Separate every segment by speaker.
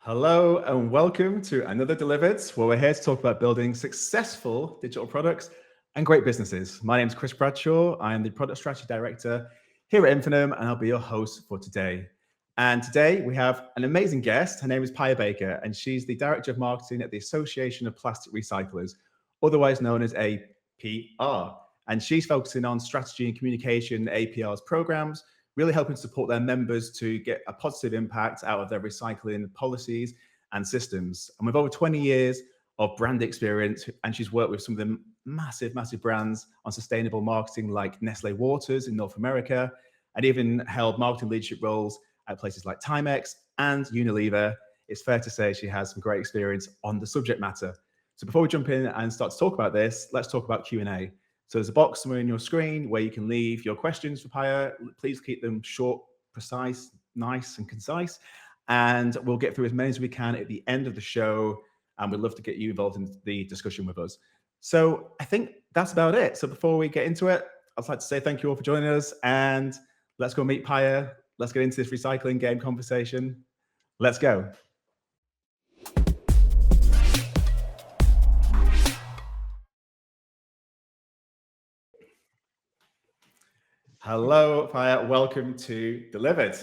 Speaker 1: Hello and welcome to another Delivered, where we're here to talk about building successful digital products and great businesses. My name is Chris Bradshaw. I am the Product Strategy Director here at Infinum, and I'll be your host for today. And today we have an amazing guest. Her name is Paya Baker, and she's the Director of Marketing at the Association of Plastic Recyclers, otherwise known as APR. And she's focusing on strategy and communication, APR's programs, really helping support their members to get a positive impact out of their recycling policies and systems. And with over 20 years of brand experience, and she's worked with some of the massive, massive brands on sustainable marketing like Nestle Waters in North America, and even held marketing leadership roles at places like Timex and Unilever. It's fair to say she has some great experience on the subject matter. So before we jump in and start to talk about this, let's talk about Q&A. So there's a box somewhere in your screen where you can leave your questions for Paya. Please keep them short, precise, nice and concise. And we'll get through as many as we can at the end of the show. And we'd love to get you involved in the discussion with us. So I think that's about it. So before we get into it, I'd like to say thank you all for joining us. And let's go meet Paya. Let's get into this recycling game conversation. Let's go. Hello, Paya. Welcome to Delivered.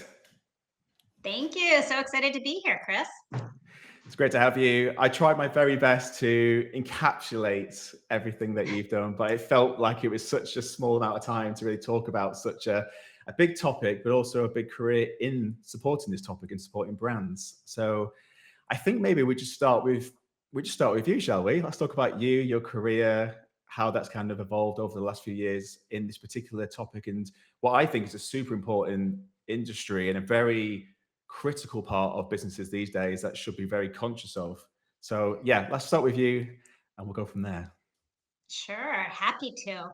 Speaker 2: Thank you. So excited to be here, Chris.
Speaker 1: It's great to have you. I tried my very best to encapsulate everything that you've done, but it felt like it was such a small amount of time to really talk about such a big topic, but also a big career in supporting this topic and supporting brands. So I think maybe we just start with you, shall we? Let's talk about you, your career, how that's kind of evolved over the last few years in this particular topic, and what I think is a super important industry and a very critical part of businesses these days that should be very conscious of. So yeah, let's start with you and we'll go from there.
Speaker 2: Sure, happy to.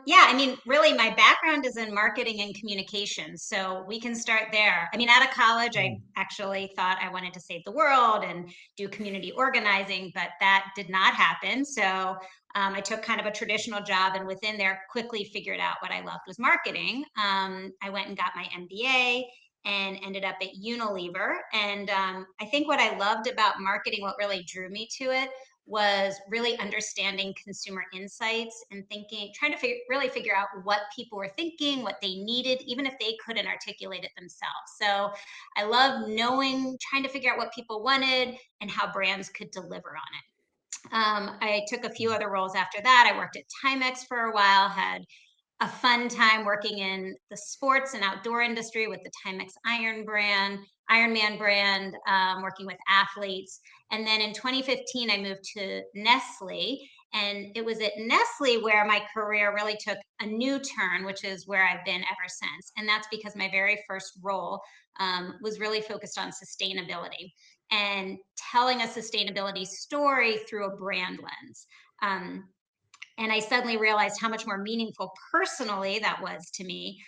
Speaker 2: Yeah, I mean, really, my background is in marketing and communication, so we can start there. I mean, out of college, I actually thought I wanted to save the world and do community organizing, but that did not happen. So I took kind of a traditional job, and within there, quickly figured out what I loved was marketing. I went and got my MBA and ended up at Unilever. And I think what I loved about marketing, what really drew me to it, was really understanding consumer insights and thinking, trying to really figure out what people were thinking, what they needed, even if they couldn't articulate it themselves. So I love knowing, trying to figure out what people wanted and how brands could deliver on it. I took a few other roles after that. I worked at Timex for a while, had a fun time working in the sports and outdoor industry with the Timex Ironman brand, working with athletes. And then in 2015, I moved to Nestle. And it was at Nestle where my career really took a new turn, which is where I've been ever since. And that's because my very first role was really focused on sustainability and telling a sustainability story through a brand lens. Um, and I suddenly realized how much more meaningful personally that was to me.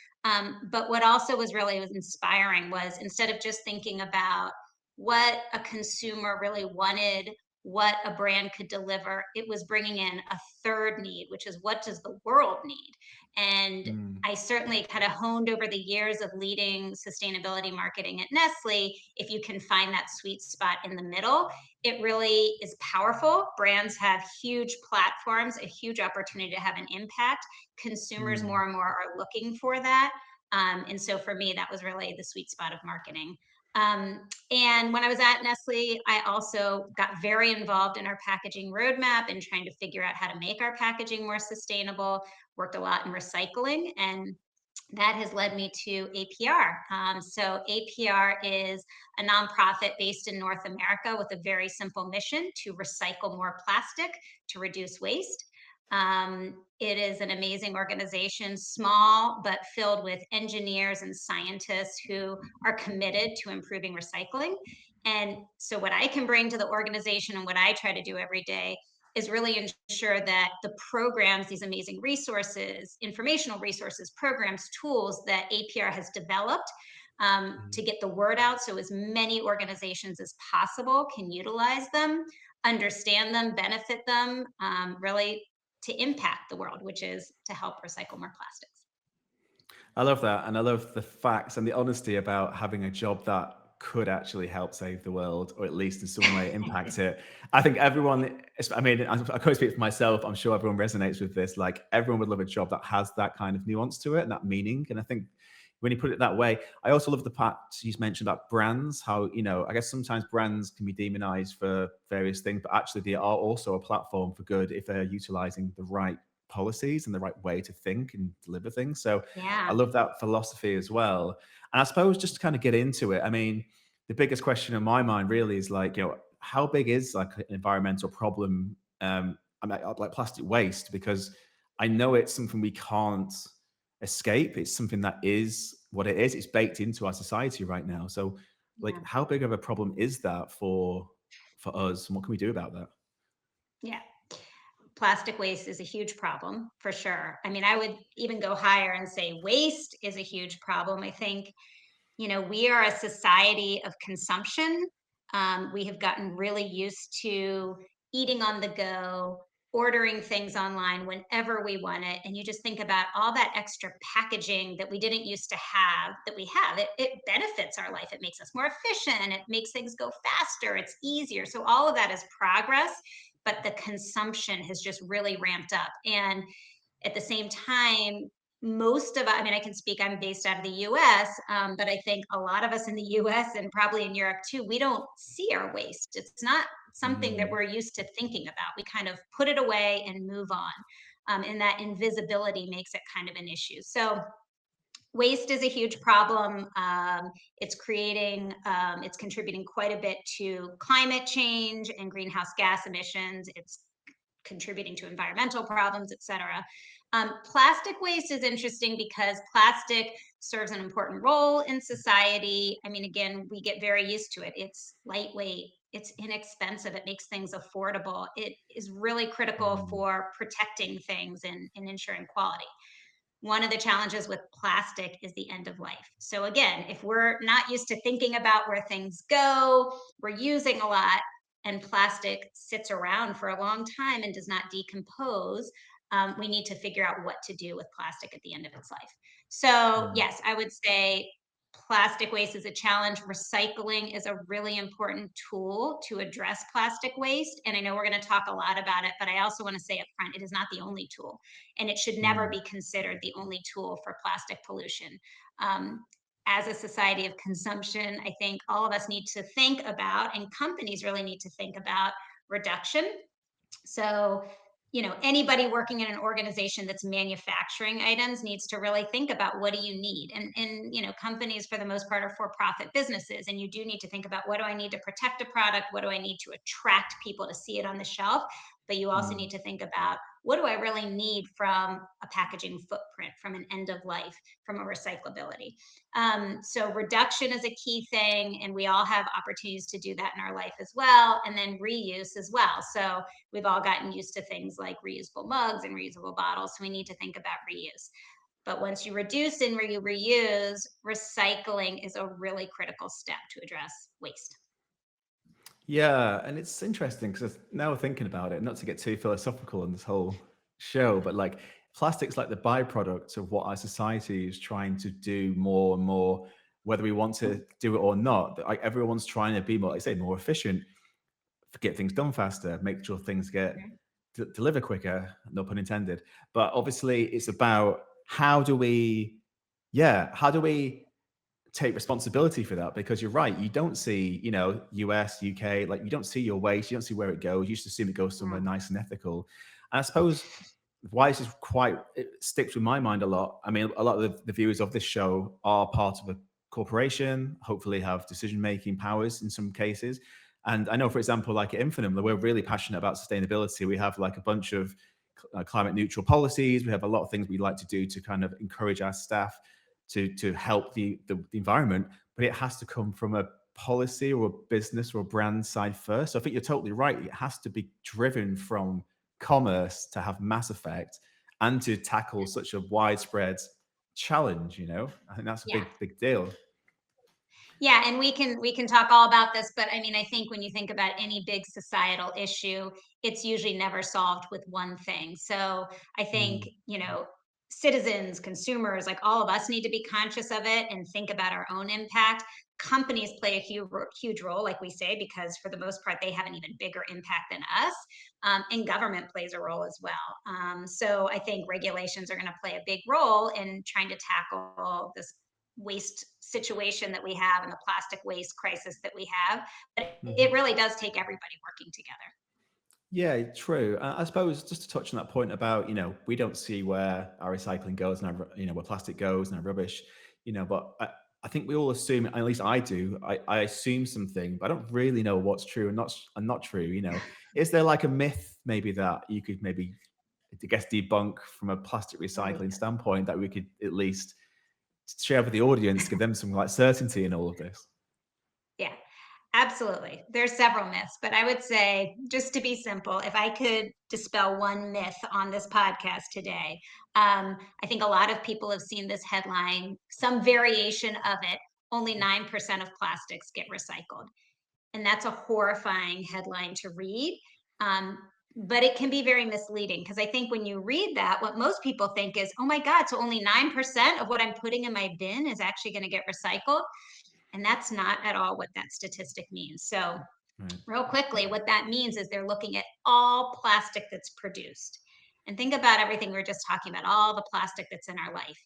Speaker 2: But what also was inspiring was, instead of just thinking about what a consumer really wanted, what a brand could deliver, it was bringing in a third need, which is, what does the world need? And
Speaker 1: Mm.
Speaker 2: I certainly kind of honed over the years of leading sustainability marketing at Nestle. If you can find that sweet spot in the middle, it really is powerful. Brands have huge platforms, a huge opportunity to have an impact. Consumers
Speaker 1: Mm.
Speaker 2: more and more are looking for that. And so for me, that was really the sweet spot of marketing. And when I was at Nestle, I also got very involved in our packaging roadmap and trying to figure out how to make our packaging more sustainable. Worked a lot in recycling, and that has led me to APR. So APR is a nonprofit based in North America with a very simple mission to recycle more plastic to reduce waste. It is an amazing organization, small, but filled with engineers and scientists who are committed to improving recycling. And so, what I can bring to the organization and what I try to do every day is really ensure that the programs, these amazing resources, informational resources, programs, tools that APR has developed to get the word out, so as many organizations as possible can utilize them, understand them, benefit them, really to impact the world, which is to help recycle more plastics.
Speaker 1: I love that. And I love the facts and the honesty about having a job that could actually help save the world, or at least in some way impact it. I think everyone, I mean, I can't speak for myself. I'm sure everyone resonates with this. Like everyone would love a job that has that kind of nuance to it and that meaning. And I think when you put it that way, I also love the part you mentioned about brands, how, I guess sometimes brands can be demonized for various things, but actually they are also a platform for good if they're utilizing the right policies and the right way to think and deliver things. So I
Speaker 2: Yeah.
Speaker 1: love that philosophy as well. And I suppose just to kind of get into it, I mean, the biggest question in my mind really is like, how big is like an environmental problem? I mean, like plastic waste, because I know it's something we can't escape. It's something that is what it is. It's baked into our society right now. So, like,
Speaker 2: Yeah.
Speaker 1: how big of a problem is that for us, and what can we do about that?
Speaker 2: Yeah. Plastic waste is a huge problem for sure. I mean, I would even go higher and say waste is a huge problem. I think, we are a society of consumption. We have gotten really used to eating on the go, ordering things online whenever we want it. And you just think about all that extra packaging that we didn't used to have that we have. It benefits our life. It makes us more efficient. It makes things go faster. It's easier. So all of that is progress, but the consumption has just really ramped up. And at the same time, I mean, I can speak, I'm based out of the US, but I think a lot of us in the US and probably in Europe too, we don't see our waste. It's not something that
Speaker 1: Mm,
Speaker 2: we're used to thinking about. We kind of put it away and move on. And that invisibility makes it kind of an issue. So, waste is a huge problem. It's contributing quite a bit to climate change and greenhouse gas emissions. It's contributing to environmental problems, et cetera. Plastic waste is interesting because plastic serves an important role in society. I mean, again, we get very used to it. It's lightweight, it's inexpensive, it makes things affordable. It is really critical
Speaker 1: mm,
Speaker 2: for protecting things and ensuring quality. One of the challenges with plastic is the end of life. So, again, if we're not used to thinking about where things go, we're using a lot, and plastic sits around for a long time and does not decompose, we need to figure out what to do with plastic at the end of its life. So,
Speaker 1: mm.
Speaker 2: yes, I would say plastic waste is a challenge. Recycling is a really important tool to address plastic waste. And I know we're going to talk a lot about it, but I also want to say up front, it is not the only tool, and it should never
Speaker 1: Mm.
Speaker 2: be considered the only tool for plastic pollution. Um, as a society of consumption, I think all of us need to think about, and companies really need to think about reduction. So, anybody working in an organization that's manufacturing items needs to really think about what do you need. And companies for the most part are for-profit businesses, and you do need to think about what do I need to protect a product, what do I need to attract people to see it on the shelf, but you also
Speaker 1: Mm.
Speaker 2: need to think about what do I really need from a packaging footprint, from an end of life, from a recyclability. So reduction is a key thing, and we all have opportunities to do that in our life as well, and then reuse as well. So we've all gotten used to things like reusable mugs and reusable bottles. So we need to think about reuse. But once you reduce and reuse, recycling is a really critical step to address waste.
Speaker 1: Yeah, and it's interesting because now thinking about it, not to get too philosophical in this whole show, but like plastic's like the byproduct of what our society is trying to do more and more, whether we want to do it or not. Like everyone's trying to be more, like I say, more efficient, get things done faster, make sure things get
Speaker 2: Mhm.
Speaker 1: deliver quicker, no pun intended. But obviously, it's about how do we take responsibility for that? Because you're right, you don't see, US, UK, like you don't see your waste, you don't see where it goes. You just assume it goes somewhere
Speaker 2: Mm.
Speaker 1: nice and ethical. And I suppose why this is quite it sticks with my mind a lot. I mean, a lot of the viewers of this show are part of a corporation, hopefully have decision making powers in some cases. And I know, for example, like at Infinum, we're really passionate about sustainability. We have like a bunch of climate neutral policies. We have a lot of things we like to do to kind of encourage our staff to help the environment, but it has to come from a policy or a business or a brand side first. So I think you're totally right. It has to be driven from commerce to have mass effect and to tackle such a widespread challenge. I think that's a
Speaker 2: Yeah.
Speaker 1: big deal.
Speaker 2: Yeah, and we can talk all about this, but I mean, I think when you think about any big societal issue, it's usually never solved with one thing. So I think,
Speaker 1: Mm,
Speaker 2: citizens, consumers, like all of us need to be conscious of it and think about our own impact. Companies play a huge role, like we say, because for the most part, they have an even bigger impact than us. And government plays a role as well. So I think regulations are going to play a big role in trying to tackle this waste situation that we have and the plastic waste crisis that we have. But it
Speaker 1: Mhm.
Speaker 2: really does take everybody working together.
Speaker 1: Yeah, true. I suppose just to touch on that point about, we don't see where our recycling goes and where plastic goes and our rubbish, but I think we all assume, at least I do, I assume something, but I don't really know what's true and not true. Is there like a myth maybe that you could maybe, I guess, debunk from a plastic
Speaker 2: Right.
Speaker 1: recycling standpoint that we could at least share with the audience, give them some like certainty in all of this?
Speaker 2: Yeah. Absolutely. There's several myths, but I would say, just to be simple, if I could dispel one myth on this podcast today, I think a lot of people have seen this headline, some variation of it, only 9% of plastics get recycled. And that's a horrifying headline to read. Um, but it can be very misleading because I think when you read that, what most people think is, oh my God, so only 9% of what I'm putting in my bin is actually going to get recycled. And that's not at all what that statistic means. So,
Speaker 1: Right.
Speaker 2: real quickly, what that means is they're looking at all plastic that's produced. And think about everything we were just talking about, all the plastic that's in our life.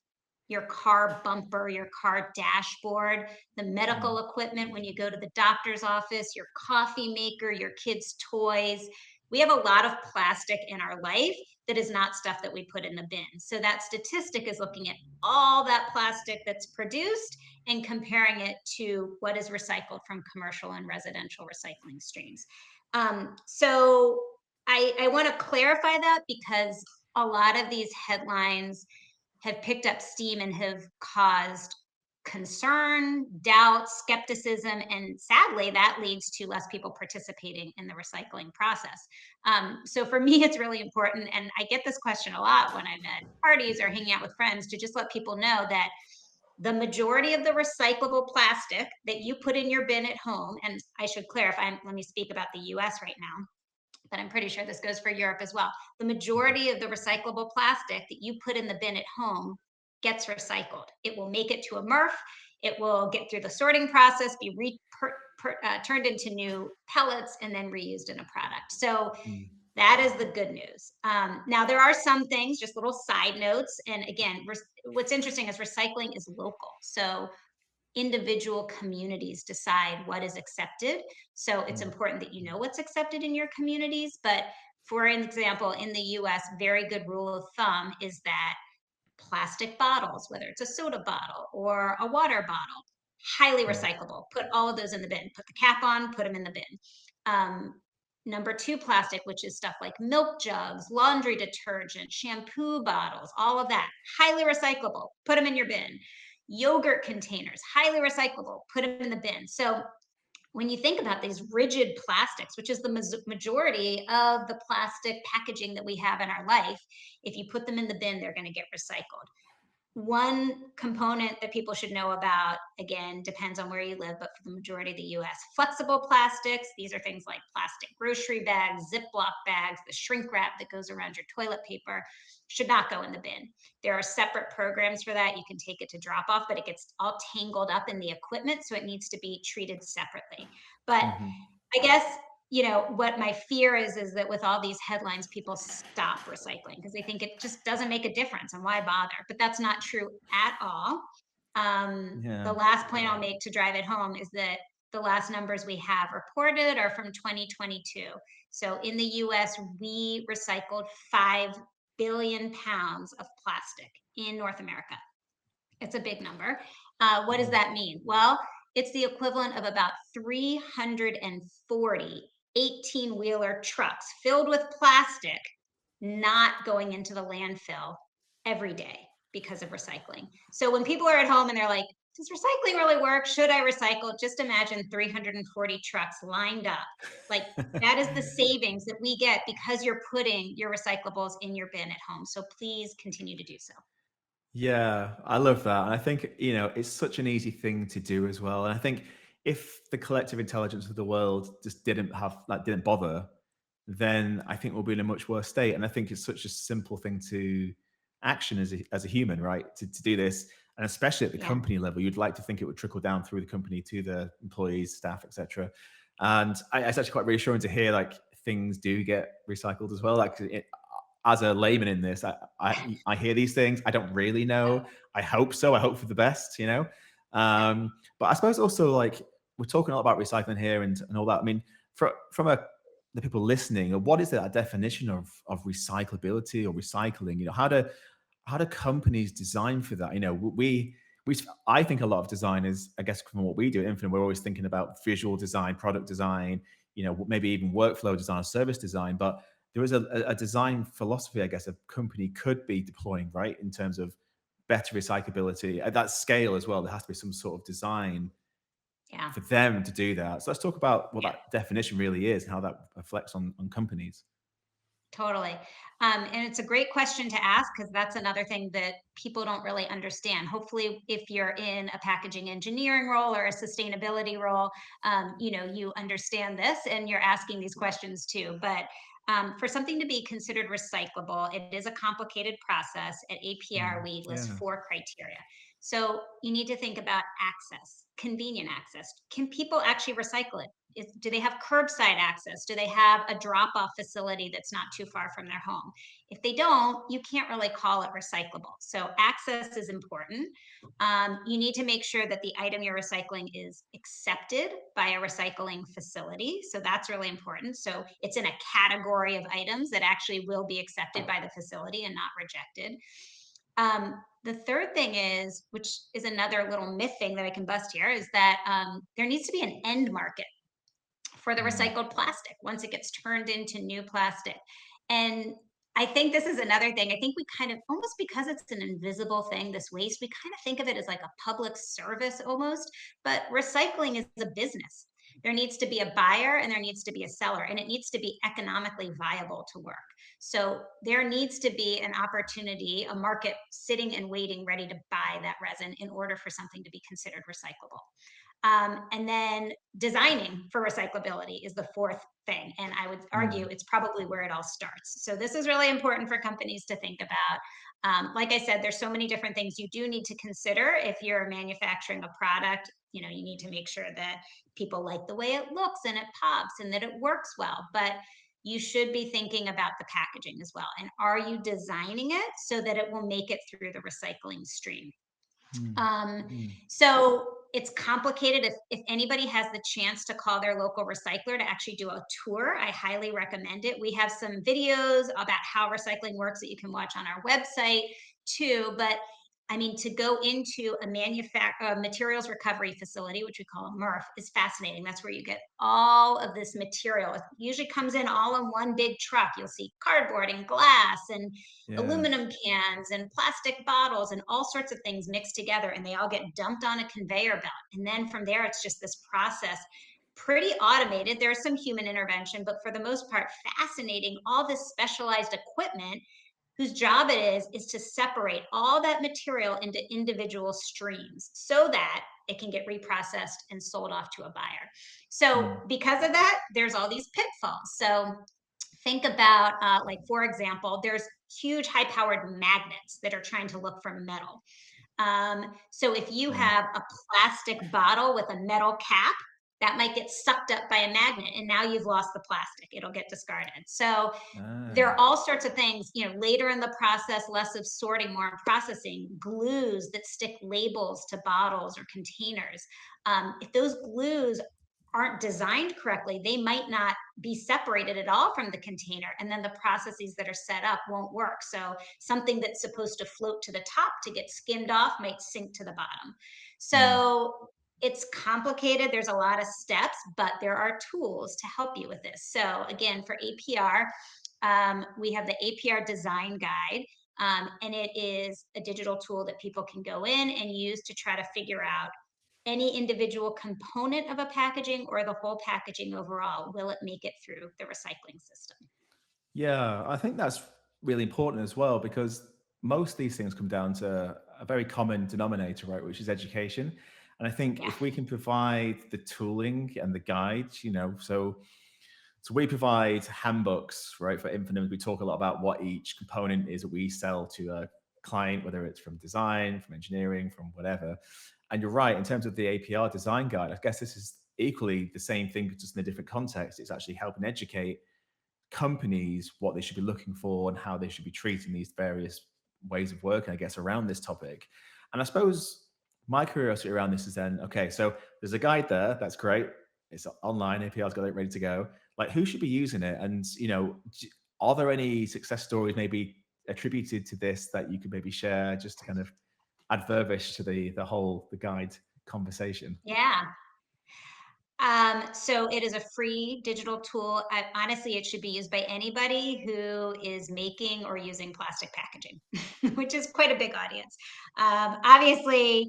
Speaker 2: Your car bumper, your car dashboard, the
Speaker 1: Mm.
Speaker 2: medical equipment when you go to the doctor's office, your coffee maker, your kids' toys. We have a lot of plastic in our life that is not stuff that we put in the bin. So that statistic is looking at all that plastic that's produced and comparing it to what is recycled from commercial and residential recycling streams. So I want to clarify that because a lot of these headlines have picked up steam and have caused concern, doubt, skepticism, and sadly, that leads to less people participating in the recycling process. So for me, it's really important, and I get this question a lot when I'm at parties or hanging out with friends, to just let people know that the majority of the recyclable plastic that you put in your bin at home, and I should clarify, let me speak about the US right now, but I'm pretty sure this goes for Europe as well. The majority of the recyclable plastic that you put in the bin at home gets recycled. It will make it to a MRF. It will get through the sorting process, be turned into new pellets, and then reused in a product. So
Speaker 1: Mm.
Speaker 2: that is the good news. Now, there are some things, just little side notes. And again, what's interesting is recycling is local. So individual communities decide what is accepted. So it's
Speaker 1: Mm.
Speaker 2: important that you know what's accepted in your communities. But for example, in the US, very good rule of thumb is that plastic bottles, whether it's a soda bottle or a water bottle, highly
Speaker 1: Mm.
Speaker 2: recyclable. Put all of those in the bin. Put the cap on, put them in the bin. Um, Number two, plastic, which is stuff like milk jugs, laundry detergent, shampoo bottles, all of that, highly recyclable. Put them in your bin. Yogurt containers, highly recyclable. Put them in the bin. So when you think about these rigid plastics, which is the majority of the plastic packaging that we have in our life, if you put them in the bin, they're going to get recycled. One component that people should know about, again, depends on where you live, but for the majority of the US, flexible plastics, these are things like plastic grocery bags, Ziploc bags, the shrink wrap that goes around your toilet paper, should not go in the bin. There are separate programs for that. You can take it to drop off, but it gets all tangled up in the equipment, so it needs to be treated separately. But
Speaker 1: Mhm.
Speaker 2: I guess, what my fear is that with all these headlines, people stop recycling because they think it just doesn't make a difference and why bother? But that's not true at all. The
Speaker 1: Yeah.
Speaker 2: last point I'll make to drive it home is that the last numbers we have reported are from 2022. So in the US, we recycled 5 billion pounds of plastic in North America. It's a big number. What does
Speaker 1: Mm.
Speaker 2: that mean? Well, it's the equivalent of about 340 18-wheeler trucks filled with plastic not going into the landfill every day because of recycling. So when people are at home and they're like, does recycling really work? Should I recycle? Just imagine 340 trucks lined up. Like that is the savings that we get because you're putting your recyclables in your bin at home. So please continue to do so.
Speaker 1: Yeah, I love that. And I think, it's such an easy thing to do as well. And I think if the collective intelligence of the world just didn't bother, then I think we'll be in a much worse state. And I think it's such a simple thing to action as a human, right? To do this, and especially at the
Speaker 2: Yeah.
Speaker 1: company level, you'd like to think it would trickle down through the company to the employees, staff, etc. And it's actually quite reassuring to hear like things do get recycled as well. Like as a layman in this, I hear these things. I don't really know. I hope so. I hope for the best, you know. But I suppose also like we're talking a lot about recycling here and all that. I mean, from the people listening, what is that definition of recyclability or recycling? You know, how do companies design for that? You know, we I think a lot of design is, I guess, from what we do at Infinite, we're always thinking about visual design, product design, you know, maybe even workflow design or service design. But there is a design philosophy, I guess, a company could be deploying, right, in terms of better recyclability at that scale as well. There has to be some sort of design
Speaker 2: Yeah.
Speaker 1: for them to do that. So let's talk about what
Speaker 2: Yeah.
Speaker 1: that definition really is and how that reflects on companies.
Speaker 2: Totally. And it's a great question to ask because that's another thing that people don't really understand. Hopefully, if you're in a packaging engineering role or a sustainability role, you understand this and you're asking these questions too. But for something to be considered recyclable, it is a complicated process. At APR, we list
Speaker 1: Yeah.
Speaker 2: 4 criteria. So you need to think about access, convenient access. Can people actually recycle it? Do they have curbside access? Do they have a drop off facility that's not too far from their home? If they don't, you can't really call it recyclable. So, access is important. You need to make sure that the item you're recycling is accepted by a recycling facility. So, that's really important. So, it's in a category of items that actually will be accepted by the facility and not rejected. The third thing is, which is another little myth thing that I can bust here, is that there needs to be an end market for the
Speaker 1: Mm.
Speaker 2: recycled plastic once it gets turned into new plastic. And I think this is another thing. I think we kind of almost because it's an invisible thing, this waste, we kind of think of it as like a public service almost, but recycling is a business. There needs to be a buyer and there needs to be a seller, and it needs to be economically viable to work. So there needs to be an opportunity, a market sitting and waiting, ready to buy that resin in order for something to be considered recyclable. And then designing for recyclability is the fourth thing. And I would argue
Speaker 1: Mm.
Speaker 2: it's probably where it all starts. So this is really important for companies to think about. Like I said, there's so many different things you do need to consider if you're manufacturing a product. You know, you need to make sure that people like the way it looks and it pops and that it works well. But you should be thinking about the packaging as well. And are you designing it so that it will make it through the recycling stream?
Speaker 1: Mm.
Speaker 2: Um,
Speaker 1: Mm.
Speaker 2: so it's complicated. If anybody has the chance to call their local recycler to actually do a tour, I highly recommend it. We have some videos about how recycling works that you can watch on our website too. But I mean, to go into a materials recovery facility, which we call a MRF, is fascinating. That's where you get all of this material. It usually comes in all in one big truck. You'll see cardboard and glass and
Speaker 1: Yeah.
Speaker 2: aluminum cans and plastic bottles and all sorts of things mixed together, and they all get dumped on a conveyor belt. And then from there, it's just this process, pretty automated. There's some human intervention, but for the most part, fascinating. All this specialized equipment whose job it is to separate all that material into individual streams so that it can get reprocessed and sold off to a buyer. So
Speaker 1: Mm.
Speaker 2: because of that, there's all these pitfalls. So think about, like, for example, there's huge high powered magnets that are trying to look for metal. So if you
Speaker 1: Yeah.
Speaker 2: have a plastic bottle with a metal cap, that might get sucked up by a magnet, and now you've lost the plastic. It'll get discarded. So there are
Speaker 1: Ah.
Speaker 2: all sorts of things, later in the process, less of sorting, more in processing, glues that stick labels to bottles or containers. If those glues aren't designed correctly, they might not be separated at all from the container. And then the processes that are set up won't work. So something that's supposed to float to the top to get skimmed off might sink to the bottom.
Speaker 1: Mm.
Speaker 2: So it's complicated. There's a lot of steps, but there are tools to help you with this. So again, for APR, we have the APR design guide. And it is a digital tool that people can go in and use to try to figure out any individual component of a packaging or the whole packaging overall. Will it make it through the recycling system?
Speaker 1: Yeah, I think that's really important as well because most of these things come down to a very common denominator, right, which is education. And I think
Speaker 2: Yeah.
Speaker 1: if we can provide the tooling and the guides, so we provide handbooks, right, for Infinite. We talk a lot about what each component is that we sell to client, whether it's from design, from engineering, from whatever. And you're right, in terms of the APR design guide, I guess this is equally the same thing, just in a different context. It's actually helping educate companies what they should be looking for and how they should be treating these various ways of working, I guess, around this topic. And I suppose my curiosity around this is then, okay, so there's a guide there, that's great. It's online, APR's got it ready to go. Like, who should be using it? And, are there any success stories maybe attributed to this that you could maybe share just to kind of add verbiage to the guide conversation?
Speaker 2: Yeah. So it is a free digital tool. Honestly, it should be used by anybody who is making or using plastic packaging, which is quite a big audience. Obviously,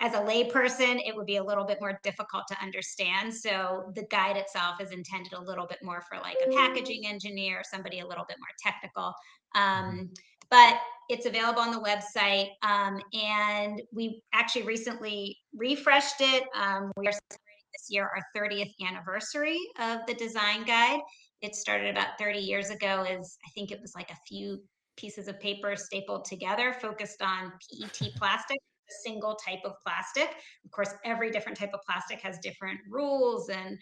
Speaker 2: as a layperson, it would be a little bit more difficult to understand. So the guide itself is intended a little bit more for like a packaging engineer, somebody a little bit more technical.
Speaker 1: Mhm.
Speaker 2: But it's available on the website. And we actually recently refreshed it. We are this year our 30th anniversary of the design guide. It started about 30 years ago as I think it was like a few pieces of paper stapled together focused on PET plastic, a single type of plastic. Of course, every different type of plastic has different rules and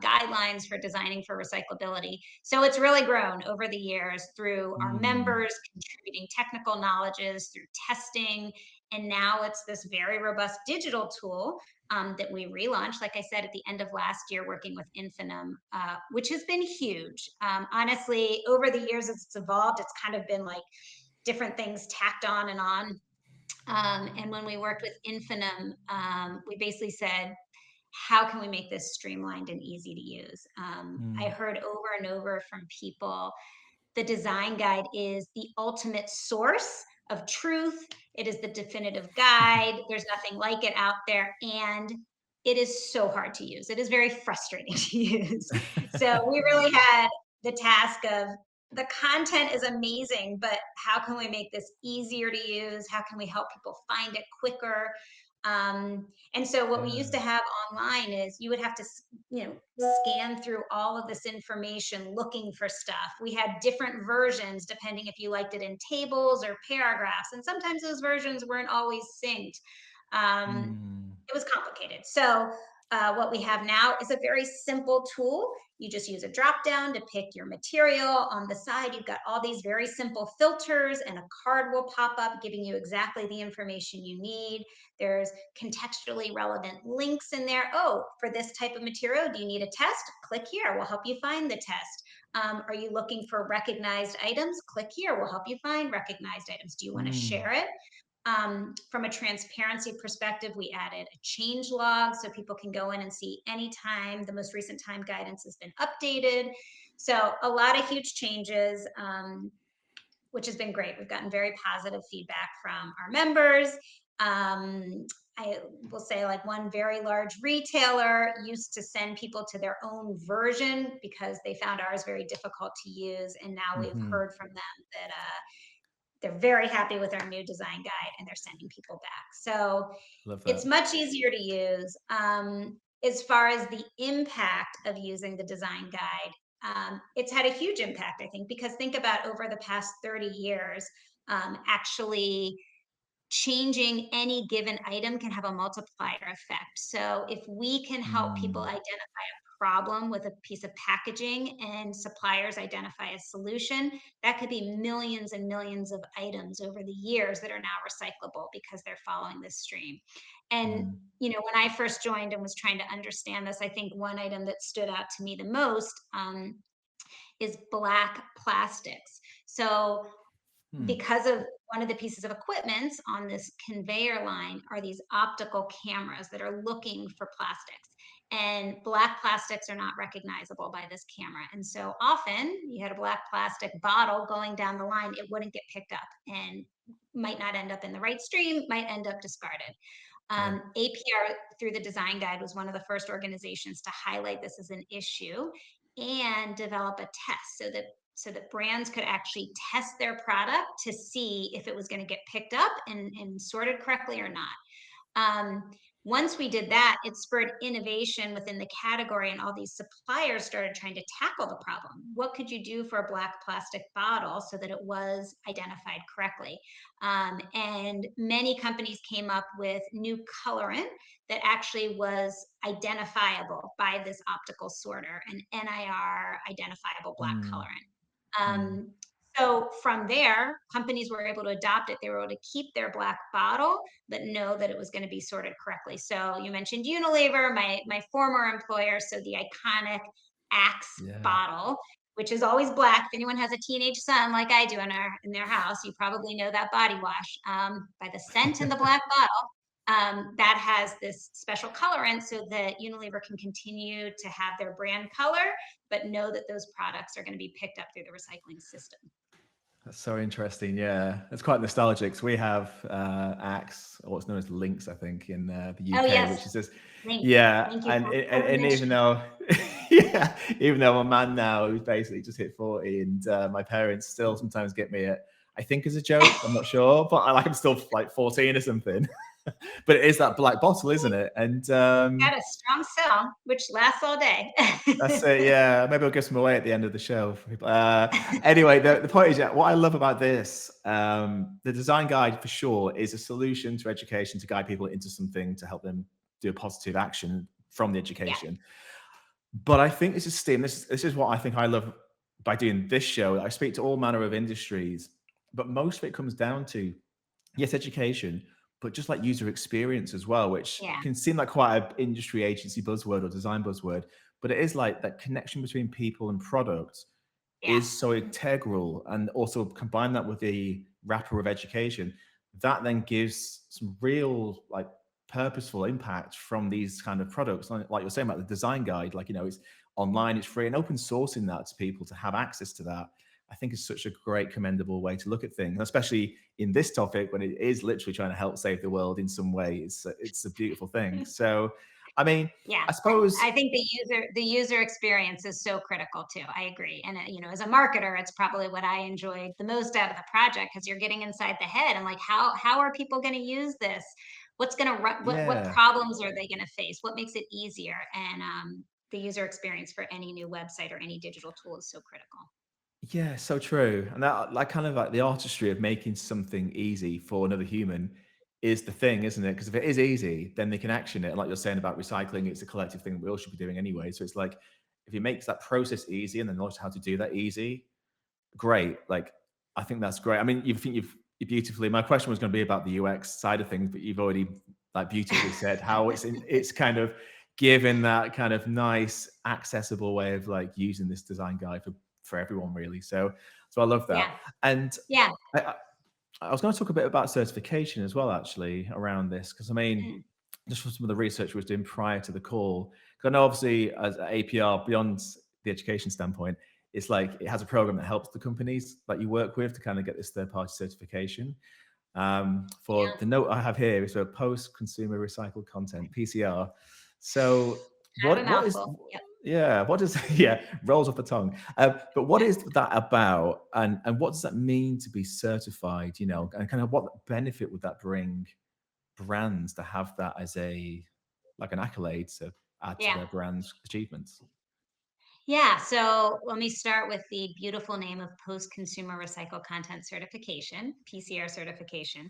Speaker 2: guidelines for designing for recyclability. So it's really grown over the years through our
Speaker 1: Mm.
Speaker 2: members contributing technical knowledges, through testing, and now it's this very robust digital tool that we relaunched, like I said, at the end of last year, working with Infinum, which has been huge. Honestly, over the years as it's evolved, it's kind of been like different things tacked on and on. And when we worked with Infinum, we basically said, how can we make this streamlined and easy to use? I
Speaker 1: Mm.
Speaker 2: heard over and over from people the design guide is the ultimate source of truth. It is the definitive guide. There's nothing like it out there. And it is so hard to use. It is very frustrating to use. So we really had the task of the content is amazing, but how can we make this easier to use? How can we help people find it quicker? And so what we used to
Speaker 1: Yeah.
Speaker 2: have online is you would have to scan through all of this information looking for stuff. We had different versions depending if you liked it in tables or paragraphs, and sometimes those versions weren't always synced. um,
Speaker 1: Mm.
Speaker 2: it was complicated. So what we have now is a very simple tool. You just use a drop down to pick your material. On the side, you've got all these very simple filters, and a card will pop up giving you exactly the information you need. There's contextually relevant links in there. Oh, for this type of material, do you need a test? Click here. We'll help you find the test. Are you looking for recognized items? Click here. We'll help you find recognized items. Do you want to
Speaker 1: Mm.
Speaker 2: share it? From a transparency perspective, we added a change log so people can go in and see anytime the most recent time guidance has been updated. So a lot of huge changes, which has been great. We've gotten very positive feedback from our members. I will say, like, one very large retailer used to send people to their own version because they found ours very difficult to use. And now we've
Speaker 1: Mhm.
Speaker 2: heard from them that they're very happy with our new design guide and they're sending people back. So
Speaker 1: Love
Speaker 2: it's
Speaker 1: that.
Speaker 2: much easier to use. As far as the impact of using the design guide, it's had a huge impact, I think, because think about over the past 30 years, actually changing any given item can have a multiplier effect. So if we can help people
Speaker 1: Mm.
Speaker 2: identify a problem with a piece of packaging and suppliers identify a solution, that could be millions and millions of items over the years that are now recyclable because they're following this stream. And
Speaker 1: Mm.
Speaker 2: when I first joined and was trying to understand this, I think one item that stood out to me the most is black plastics. So
Speaker 1: Mm.
Speaker 2: because of one of the pieces of equipment on this conveyor line are these optical cameras that are looking for plastics, and black plastics are not recognizable by this camera. And so often you had a black plastic bottle going down the line, it wouldn't get picked up and might not end up in the right stream, might end up discarded.
Speaker 1: Yeah.
Speaker 2: APR through the design guide was one of the first organizations to highlight this as an issue and develop a test so that brands could actually test their product to see if it was going to get picked up and sorted correctly or not. Um, Once we did that, it spurred innovation within the category, and all these suppliers started trying to tackle the problem. What could you do for a black plastic bottle so that it was identified correctly? And many companies came up with new colorant that actually was identifiable by this optical sorter, an NIR identifiable black
Speaker 1: Mm,
Speaker 2: colorant.
Speaker 1: mm.
Speaker 2: So from there, companies were able to adopt it. They were able to keep their black bottle, but know that it was going to be sorted correctly. So you mentioned Unilever, my former employer. So the iconic Axe
Speaker 1: Yeah.
Speaker 2: bottle, which is always black. If anyone has a teenage son like I do in their house, you probably know that body wash by the scent in the black bottle. That has this special colorant so that Unilever can continue to have their brand color, but know that those products are going to be picked up through the recycling system.
Speaker 1: That's so interesting. Yeah, it's quite nostalgic. So we have Axe, or what's known as Lynx, I think, in the
Speaker 2: Oh,
Speaker 1: UK,
Speaker 2: yes.
Speaker 1: which is just
Speaker 2: Thank
Speaker 1: yeah.
Speaker 2: thank you
Speaker 1: And
Speaker 2: for
Speaker 1: and even
Speaker 2: mentioning.
Speaker 1: though yeah, even though I'm a man now who's basically just hit 40, and my parents still sometimes get me at, I think as a joke. I'm not sure, but I'm still like 14 or something. But it is that black bottle, isn't it? And
Speaker 2: Got a strong cell, which lasts all day.
Speaker 1: that's it. Yeah, maybe I'll give some away at the end of the show. For people. Anyway, the point is, yeah, what I love about this, the design guide for sure is a solution to education to guide people into something to help them do a positive action from the
Speaker 2: Yeah,
Speaker 1: education. But I think this is STEAM. This is what I think I love by doing this show. I speak to all manner of industries, but most of it comes down to yes, education, but just like user experience as well, which
Speaker 2: yeah,
Speaker 1: can seem like quite an industry agency buzzword or design buzzword, but it is like that connection between people and product
Speaker 2: yeah,
Speaker 1: is so integral. And also combine that with the wrapper of education, that then gives some real like purposeful impact from these kind of products. Like you're saying about the design guide, like, it's online, it's free, and open sourcing that to people to have access to that. I think is such a great, commendable way to look at things, especially in this topic when it is literally trying to help save the world in some way. It's a beautiful thing. So, I mean,
Speaker 2: yeah.
Speaker 1: I suppose,
Speaker 2: I think the user experience is so critical too. I agree. And as a marketer, it's probably what I enjoyed the most out of the project because you're getting inside the head and like how are people going to use this? What's going to run? What
Speaker 1: yeah,
Speaker 2: problems are they going to face? What makes it easier? And the user experience for any new website or any digital tool is so critical.
Speaker 1: yeah, so true. And that, like, kind of like the artistry of making something easy for another human is the thing, isn't it? Because if it is easy, then they can action it. And like you're saying about recycling, it's a collective thing that we all should be doing anyway. So it's like if it makes that process easy and then knows how to do that easy, great. Like, I think that's great. I mean, you beautifully. My question was going to be about the UX side of things, but you've already like beautifully said how it's kind of given that kind of nice, accessible way of like using this design guide for everyone, really. So I love that.
Speaker 2: Yeah,
Speaker 1: And
Speaker 2: yeah.
Speaker 1: I, I I was going to talk a bit about certification as well, actually, around this, because I mean,
Speaker 2: Mm,
Speaker 1: just from some of the research we was doing prior to the call, because I know obviously as APR, beyond the education standpoint, it's like it has a program that helps the companies that you work with to kind of get this third party certification. For
Speaker 2: yeah.
Speaker 1: the note I have here is for post consumer recycled content, PCR. So
Speaker 2: Kind of a
Speaker 1: what is,
Speaker 2: mouthful. Yep.
Speaker 1: yeah, what does, yeah, rolls off the tongue. But what
Speaker 2: Yeah.
Speaker 1: is that about, and what does that mean to be certified? And kind of what benefit would that bring brands to have that as a like an accolade to add to
Speaker 2: Yeah.
Speaker 1: their brand's achievements?
Speaker 2: Yeah, so let me start with the beautiful name of Post-Consumer Recycled Content Certification, PCR certification.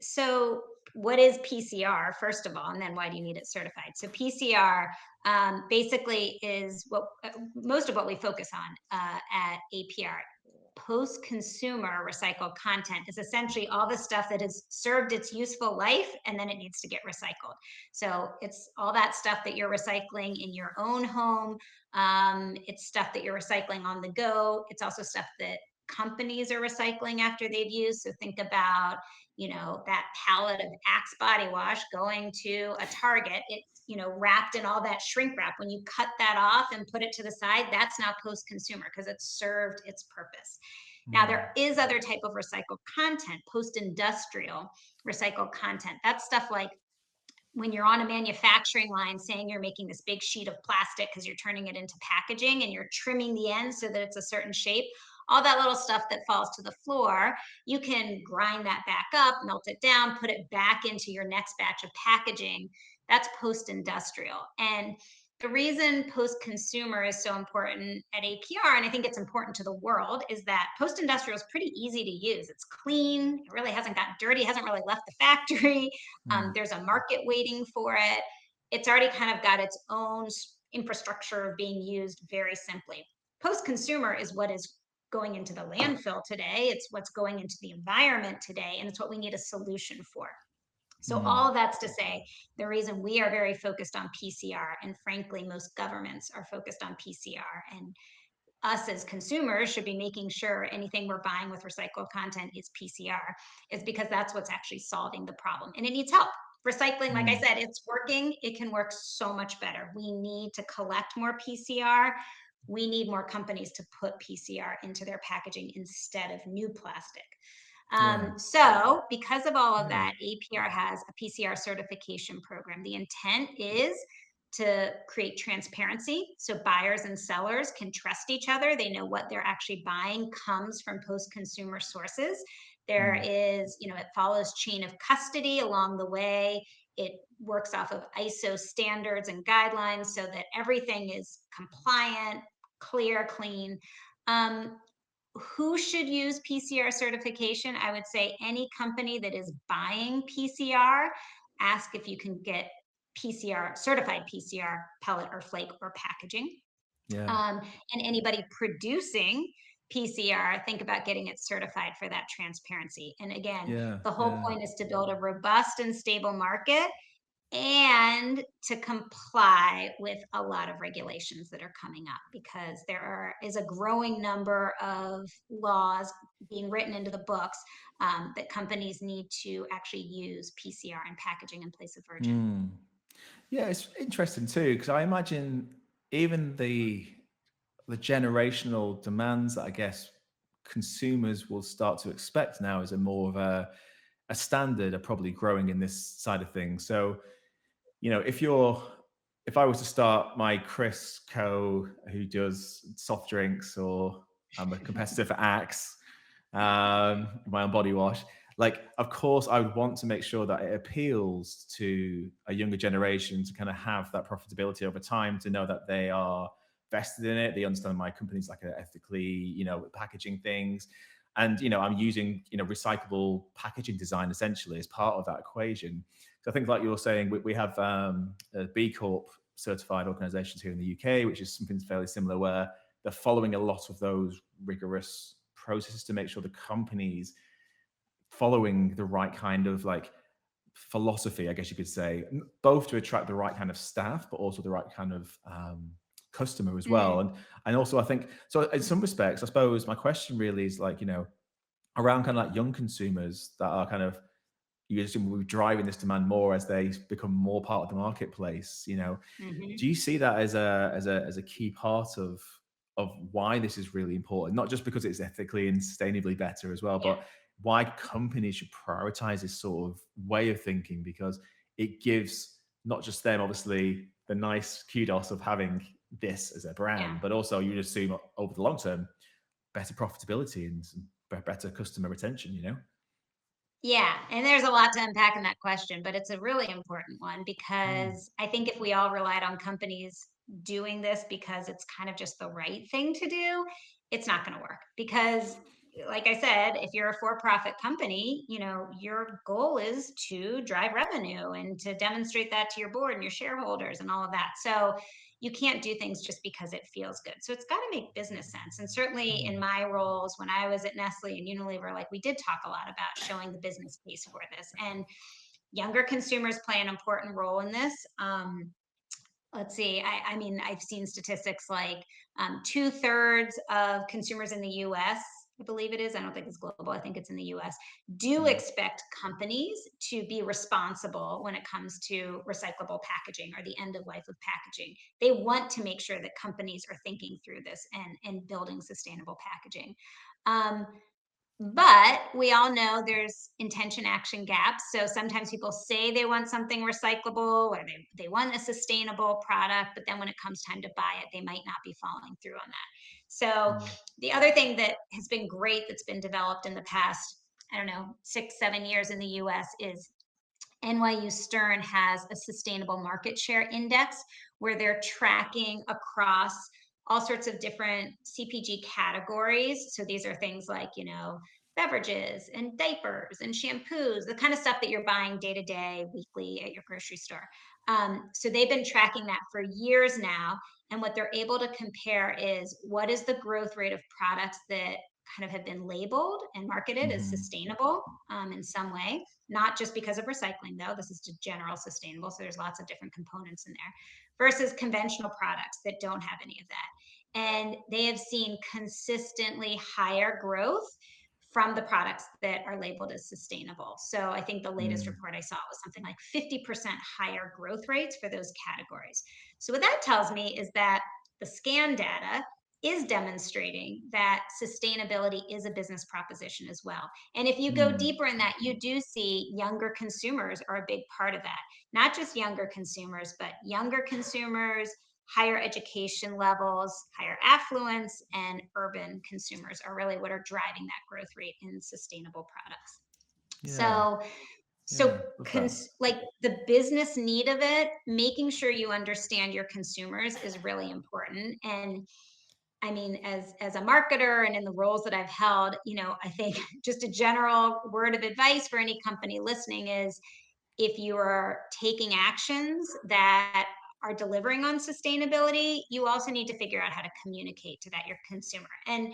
Speaker 2: So what is PCR, first of all, and then why do you need it certified? So PCR basically is what most of what we focus on at APR. Post-consumer recycled content is essentially all the stuff that has served its useful life and then it needs to get recycled. So it's all that stuff that you're recycling in your own home, it's stuff that you're recycling on the go. It's also stuff that companies are recycling after they've used. So think about, that pallet of Axe body wash going to a Target. It's, wrapped in all that shrink wrap. When you cut that off and put it to the side, that's now post consumer because it's served its purpose. Now,
Speaker 1: Mm.
Speaker 2: there is other type of recycled content, post industrial recycled content. That's stuff like when you're on a manufacturing line saying you're making this big sheet of plastic because you're turning it into packaging and you're trimming the ends so that it's a certain shape, all that little stuff that falls to the floor, you can grind that back up, melt it down, put it back into your next batch of packaging. That's post-industrial. And the reason post-consumer is so important at APR, and I think it's important to the world, is that post-industrial is pretty easy to use. It's clean. It really hasn't gotten dirty. Hasn't really left the factory.
Speaker 1: Mm.
Speaker 2: There's a market waiting for it. It's already kind of got its own infrastructure being used very simply. Post-consumer is what is going into the landfill today. It's what's going into the environment today, and it's what we need a solution for. So
Speaker 1: Mm.
Speaker 2: all that's to say, the reason we are very focused on PCR, and frankly, most governments are focused on PCR, and us as consumers should be making sure anything we're buying with recycled content is PCR, is because that's what's actually solving the problem. And it needs help. Recycling, like I
Speaker 1: Mm.
Speaker 2: said, it's working. It can work so much better. We need to collect more PCR. We need more companies to put PCR into their packaging instead of new plastic.
Speaker 1: Yeah.
Speaker 2: So, because of all of
Speaker 1: Yeah.
Speaker 2: that, APR has a PCR certification program. The intent is to create transparency so buyers and sellers can trust each other. They know what they're actually buying comes from post consumer sources. There
Speaker 1: Mm.
Speaker 2: is, it follows chain of custody along the way. It works off of ISO standards and guidelines so that everything is compliant, clear, clean. Um, who should use PCR certification? I would say any company that is buying PCR, ask if you can get PCR, certified PCR pellet or flake or packaging.
Speaker 1: Yeah.
Speaker 2: Um, and anybody producing PCR, think about getting it certified for that transparency. And again,
Speaker 1: Yeah.
Speaker 2: the whole
Speaker 1: Yeah.
Speaker 2: point is to build a robust and stable market and to comply with a lot of regulations that are coming up, because is a growing number of laws being written into the books, that companies need to actually use PCR and packaging in place of virgin.
Speaker 1: Mm. Yeah, it's interesting too, because I imagine even the generational demands that I guess consumers will start to expect now is a more of a standard are probably growing in this side of things. So, if I was to start my Chris Co who does soft drinks, or I'm a competitor for Axe, my own body wash, like of course I would want to make sure that it appeals to a younger generation to kind of have that profitability over time, to know that they are vested in it, they understand my company's like ethically, packaging things. And I'm using recyclable packaging design essentially as part of that equation. So I think, like you're saying, we have a B Corp certified organizations here in the UK, which is something fairly similar, where they're following a lot of those rigorous processes to make sure the companies following the right kind of like philosophy, I guess you could say, both to attract the right kind of staff, but also the right kind of customer as well.
Speaker 2: Mm,
Speaker 1: And also I think so in some respects, I suppose my question really is like, around kind of like young consumers that are kind of, you assume we're driving this demand more as they become more part of the marketplace. Do
Speaker 2: mhm.
Speaker 1: you see that as a key part of why this is really important? Not just because it's ethically and sustainably better as well,
Speaker 2: Yeah.
Speaker 1: but why companies should prioritize this sort of way of thinking, because it gives not just them obviously the nice kudos of having this as a
Speaker 2: Yeah.
Speaker 1: brand, but also you assume over the long term better profitability and some better customer retention.
Speaker 2: Yeah, and there's a lot to unpack in that question, but it's a really important one,
Speaker 1: Mm.
Speaker 2: because I think if we all relied on companies doing this because it's kind of just the right thing to do, it's not going to work. Because, like I said, if you're a for-profit company, your goal is to drive revenue and to demonstrate that to your board and your shareholders and all of that. So you can't do things just because it feels good. So it's got to make business sense. And certainly in
Speaker 1: Mm.
Speaker 2: my roles when I was at Nestle and Unilever, like we did talk a lot about showing the business case for this. And younger consumers play an important role in this. Let's see, I mean, I've seen statistics like 2/3 of consumers in the US, I believe it is, I don't think it's global, I think it's in the US, do
Speaker 1: Mm.
Speaker 2: expect companies to be responsible when it comes to recyclable packaging or the end of life of packaging. They want to make sure that companies are thinking through this and building sustainable packaging. Um, but we all know there's intention action gaps. So sometimes people say they want something recyclable or they want a sustainable product, but then when it comes time to buy it, they might not be following through on that. So
Speaker 1: Mm.
Speaker 2: the other thing that has been great that's been developed in the past, I don't know, 6, 7 years in the US is NYU Stern has a sustainable market share index where they're tracking across all sorts of different CPG categories. So these are things like, beverages and diapers and shampoos, the kind of stuff that you're buying day to day, weekly at your grocery store. So they've been tracking that for years now. And what they're able to compare is what is the growth rate of products that kind of have been labeled and marketed as
Speaker 1: Mhm.
Speaker 2: sustainable in some way, not just because of recycling, though. This is just general sustainable. So there's lots of different components in there versus conventional products that don't have any of that. And they have seen consistently higher growth from the products that are labeled as sustainable. So I think the latest
Speaker 1: Mm.
Speaker 2: report I saw was something like 50% higher growth rates for those categories. So what that tells me is that the scan data is demonstrating that sustainability is a business proposition as well. And if you go
Speaker 1: Mm.
Speaker 2: deeper in that, you do see younger consumers are a big part of that. Not just younger consumers, but younger consumers, higher education levels, higher affluence, and urban consumers are really what are driving that growth rate in sustainable products.
Speaker 1: Yeah.
Speaker 2: So,
Speaker 1: Yeah. Love that.
Speaker 2: like the business need of it, making sure you understand your consumers is really important. And I mean, as a marketer and in the roles that I've held, I think just a general word of advice for any company listening is if you are taking actions that are delivering on sustainability, you also need to figure out how to communicate to that your consumer. And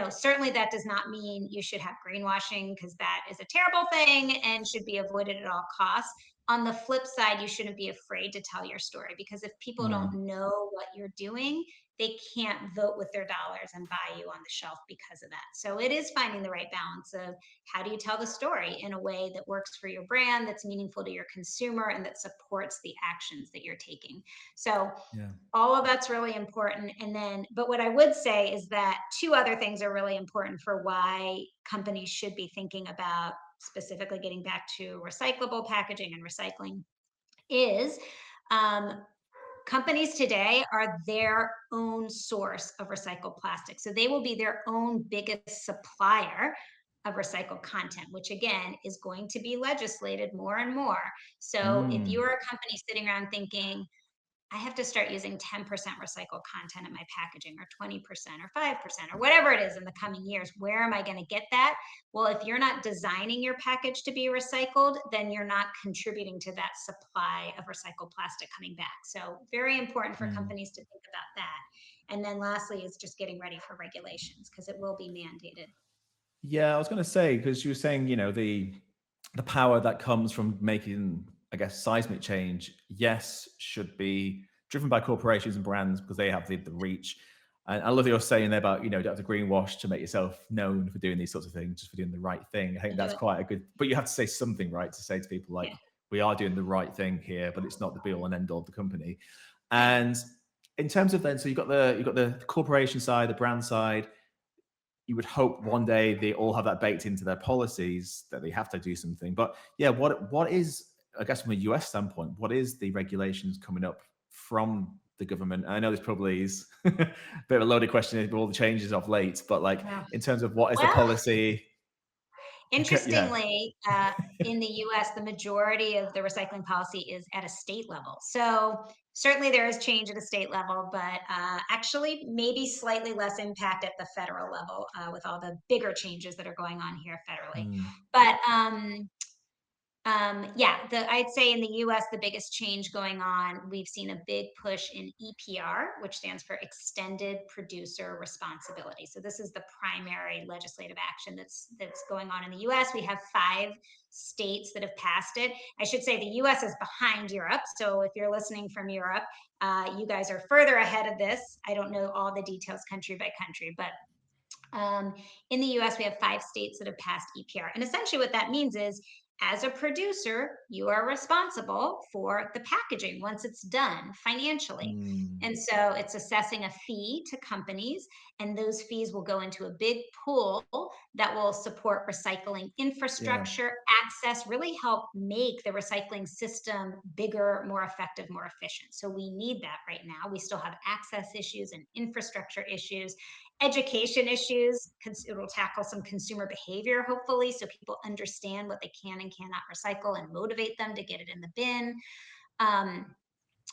Speaker 2: certainly that does not mean you should have greenwashing, because that is a terrible thing and should be avoided at all costs. On the flip side, you shouldn't be afraid to tell your story, because if people
Speaker 1: Mm.
Speaker 2: don't know what you're doing, they can't vote with their dollars and buy you on the shelf because of that. So it is finding the right balance of how do you tell the story in a way that works for your brand, that's meaningful to your consumer, and that supports the actions that you're taking. So
Speaker 1: Yeah.
Speaker 2: all of that's really important. And then, but what I would say is that two other things are really important for why companies should be thinking about specifically getting back to recyclable packaging and recycling is um, companies today are their own source of recycled plastic. So they will be their own biggest supplier of recycled content, which again is going to be legislated more and more. So if
Speaker 1: Mm.
Speaker 2: you're a company sitting around thinking, I have to start using 10% recycled content in my packaging, or 20%, or 5%, or whatever it is in the coming years, where am I going to get that? Well, if you're not designing your package to be recycled, then you're not contributing to that supply of recycled plastic coming back. So, very important for
Speaker 1: Mm.
Speaker 2: companies to think about that. And then lastly is just getting ready for regulations, because it will be mandated.
Speaker 1: Yeah, I was going to say, because you were saying, the power that comes from making, I guess, seismic change, yes, should be driven by corporations and brands because they have the reach. And I love that you're saying there about, you don't have to greenwash to make yourself known for doing these sorts of things, just for doing the right thing. I think
Speaker 2: And do
Speaker 1: that's
Speaker 2: it.
Speaker 1: quite a good, but you have to say something, right? To say to people like,
Speaker 2: Yeah.
Speaker 1: we are doing the right thing here, but it's not the be all and end all of the company.
Speaker 2: Yeah.
Speaker 1: And in terms of then, so you've got the corporation side, the brand side. You would hope one day they all have that baked into their policies that they have to do something. But yeah, what is, I guess, from a US standpoint, what is the regulations coming up from the government? I know this probably is a bit of a loaded question with all the changes of late, but like
Speaker 2: Yeah.
Speaker 1: in terms of what is the
Speaker 2: Well,
Speaker 1: policy? Yeah.
Speaker 2: interestingly, in the US, the majority of the recycling policy is at a state level. So certainly there is change at a state level, but actually maybe slightly less impact at the federal level with all the bigger changes that are going on here federally.
Speaker 1: Mm.
Speaker 2: But yeah, I'd say in the US, the biggest change going on, we've seen a big push in EPR, which stands for Extended Producer Responsibility. So this is the primary legislative action that's going on in the US. We have 5 states that have passed it. I should say the US is behind Europe. So if you're listening from Europe, you guys are further ahead of this. I don't know all the details country by country, but in the US, we have 5 states that have passed EPR. And essentially, what that means is, as a producer, you are responsible for the packaging once it's done financially.
Speaker 1: Mm.
Speaker 2: And so it's assessing a fee to companies, and those fees will go into a big pool that will support recycling
Speaker 1: Yeah.
Speaker 2: infrastructure, access, really help make the recycling system bigger, more effective, more efficient. So we need that right now. We still have access issues and infrastructure issues, education issues. It will tackle some consumer behavior, hopefully, so people understand what they can and cannot recycle and motivate them to get it in the bin. Um,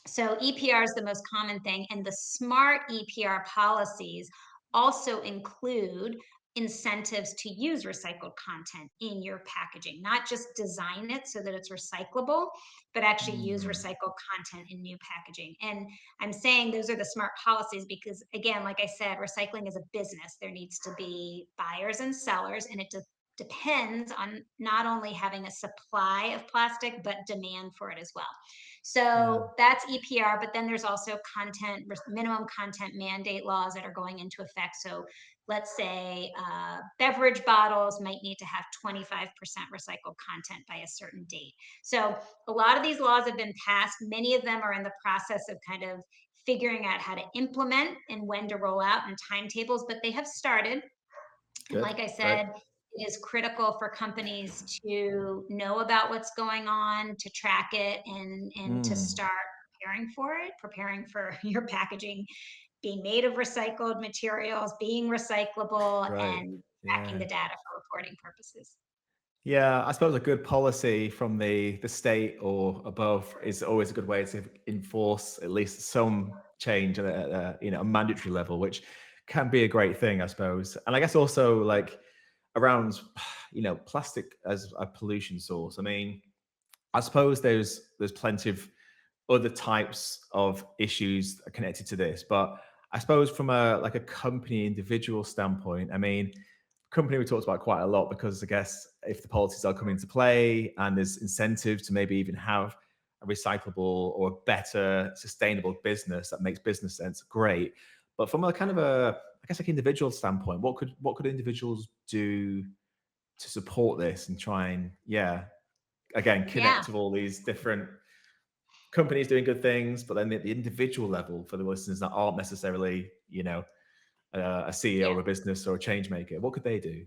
Speaker 2: so EPR is the most common thing, and the smart EPR policies also include incentives to use recycled content in your packaging, not just design it so that it's recyclable, but actually use
Speaker 1: Mm,
Speaker 2: recycled content in new packaging. And I'm saying those are the smart policies because, again, like I said, recycling is a business. There needs to be buyers and sellers, and it depends on not only having a supply of plastic, but demand for it as well.
Speaker 1: yeah.
Speaker 2: So that's EPR, but then there's also minimum content mandate laws that are going into effect. So let's say beverage bottles might need to have 25% recycled content by a certain date. So a lot of these laws have been passed. Many of them are in the process of kind of figuring out how to implement and when to roll out and timetables, but they have started. And
Speaker 1: Good.
Speaker 2: like I
Speaker 1: Great.
Speaker 2: said, it is critical for companies to know about what's going on, to track it, and to
Speaker 1: Mm,
Speaker 2: start preparing for it, preparing for your packaging being made of recycled materials, being recyclable,
Speaker 1: right.
Speaker 2: and tracking
Speaker 1: Yeah.
Speaker 2: the data for reporting purposes.
Speaker 1: Yeah, I suppose a good policy from the state or above is always a good way to enforce at least some change at a mandatory level, which can be a great thing, I suppose. And I guess also like around plastic as a pollution source. I mean, I suppose there's plenty of other types of issues connected to this, but I suppose from a company individual standpoint, I mean, company we talked about quite a lot because I guess if the policies are coming into play and there's incentive to maybe even have a recyclable or a better sustainable business that makes business sense, great. But from a kind of I guess like individual standpoint, what could individuals do to support this and try and again
Speaker 2: Yeah.
Speaker 1: connect with all these different companies doing good things, but then at the individual level for the listeners that aren't necessarily a CEO
Speaker 2: Yeah.
Speaker 1: of a business or a change maker, what could they do?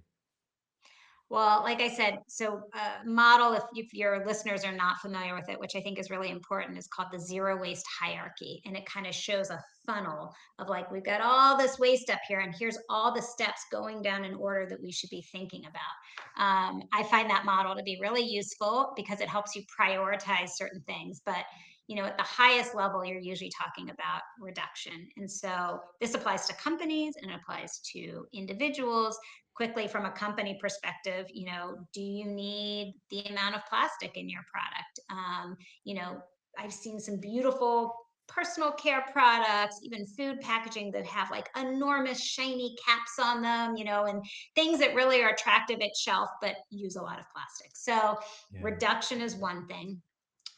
Speaker 2: Well, like I said, so model, if your listeners are not familiar with it, which I think is really important, is called the zero waste hierarchy. And it kind of shows a funnel of like, we've got all this waste up here, and here's all the steps going down in order that we should be thinking about. I find that model to be really useful because it helps you prioritize certain things. But at the highest level, you're usually talking about reduction. And so this applies to companies and it applies to individuals. Quickly, from a company perspective, do you need the amount of plastic in your product? You know, I've seen some beautiful personal care products, even food packaging that have like enormous shiny caps on them, and things that really are attractive at shelf but use a lot of plastic. So
Speaker 1: Yeah.
Speaker 2: reduction is one thing.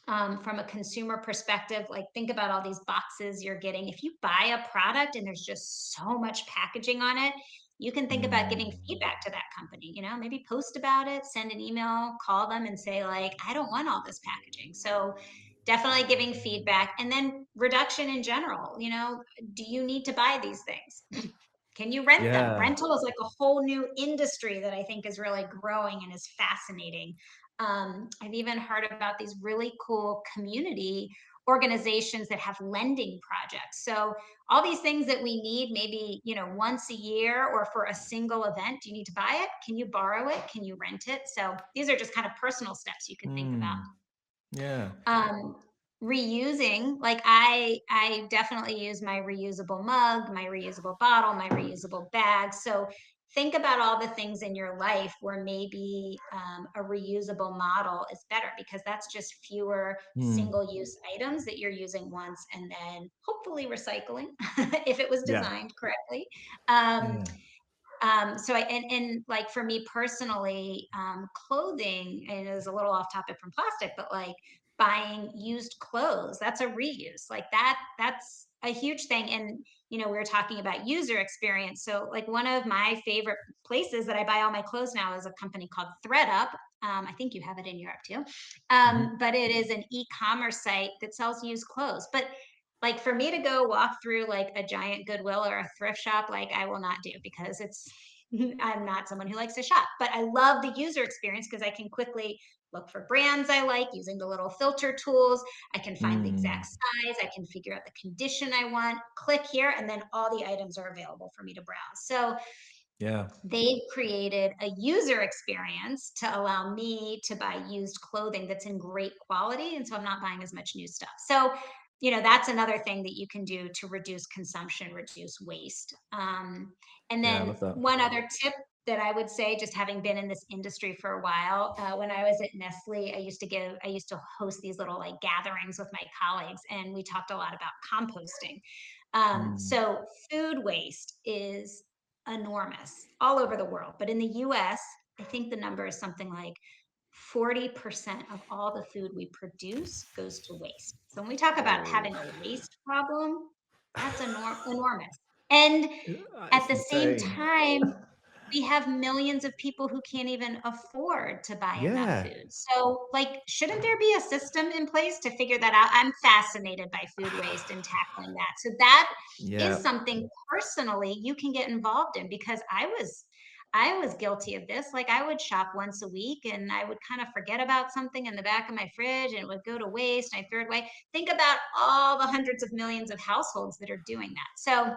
Speaker 2: From a consumer perspective, like think about all these boxes you're getting. If you buy a product and there's just so much packaging on it, you can think about giving
Speaker 1: Mm.
Speaker 2: feedback to that company, maybe post about it, send an email, call them and say, like, I don't want all this packaging. So definitely giving feedback. And then reduction in general, do you need to buy these things? Can you rent them?
Speaker 1: Yeah.
Speaker 2: Rental is like a whole new industry that I think is really growing and is fascinating. I've even heard about these really cool community organizations that have lending projects. So all these things that we need maybe, once a year or for a single event, do you need to buy it? Can you borrow it? Can you rent it? So these are just kind of personal steps you can think about.
Speaker 1: Mm. Yeah.
Speaker 2: um Reusing, like I definitely use my reusable mug, my reusable bottle, my reusable bag. So think about all the things in your life where maybe a reusable model is better, because that's just fewer
Speaker 1: Mm.
Speaker 2: single use items that you're using once and then hopefully recycling if it was
Speaker 1: Yeah.
Speaker 2: designed correctly. um,
Speaker 1: Yeah.
Speaker 2: so and like for me personally, clothing, and it is a little off topic from plastic, but like buying used clothes, that's a reuse. Like that's a huge thing. And we were talking about user experience. So like one of my favorite places that I buy all my clothes now is a company called ThreadUp. I think you have it in Europe too.
Speaker 1: Mhm.
Speaker 2: But it is an e-commerce site that sells used clothes. But like for me to go walk through like a giant Goodwill or a thrift shop, like I will not do, because I'm not someone who likes to shop. But I love the user experience because I can quickly look for brands I like using the little filter tools. I can find the
Speaker 1: Mm,
Speaker 2: exact size. I can figure out the condition I want, click here, and then all the items are available for me to browse. So
Speaker 1: yeah.
Speaker 2: they've created a user experience to allow me to buy used clothing that's in great quality. And so I'm not buying as much new stuff. So, that's another thing that you can do to reduce consumption, reduce waste. And
Speaker 1: Yeah, I
Speaker 2: then
Speaker 1: love that.
Speaker 2: one other tip that I would say, just having been in this industry for a while, when I was at Nestle, I used to host these little like gatherings with my colleagues, and we talked a lot about composting.
Speaker 1: Mm.
Speaker 2: So food waste is enormous all over the world. But in the US, I think the number is something like 40% of all the food we produce goes to waste. So when we talk about
Speaker 1: Whoa.
Speaker 2: having a waste problem, that's enormous. And at
Speaker 1: That's
Speaker 2: the same
Speaker 1: insane.
Speaker 2: time, we have millions of people who can't even afford to buy enough
Speaker 1: Yeah.
Speaker 2: food. So, like, shouldn't there be a system in place to figure that out? I'm fascinated by food waste and tackling that. So that is
Speaker 1: Yeah.
Speaker 2: something personally you can get involved in, because I was guilty of this. Like, I would shop once a week and I would kind of forget about something in the back of my fridge and it would go to waste and I threw it away. Think about all the hundreds of millions of households that are doing that. So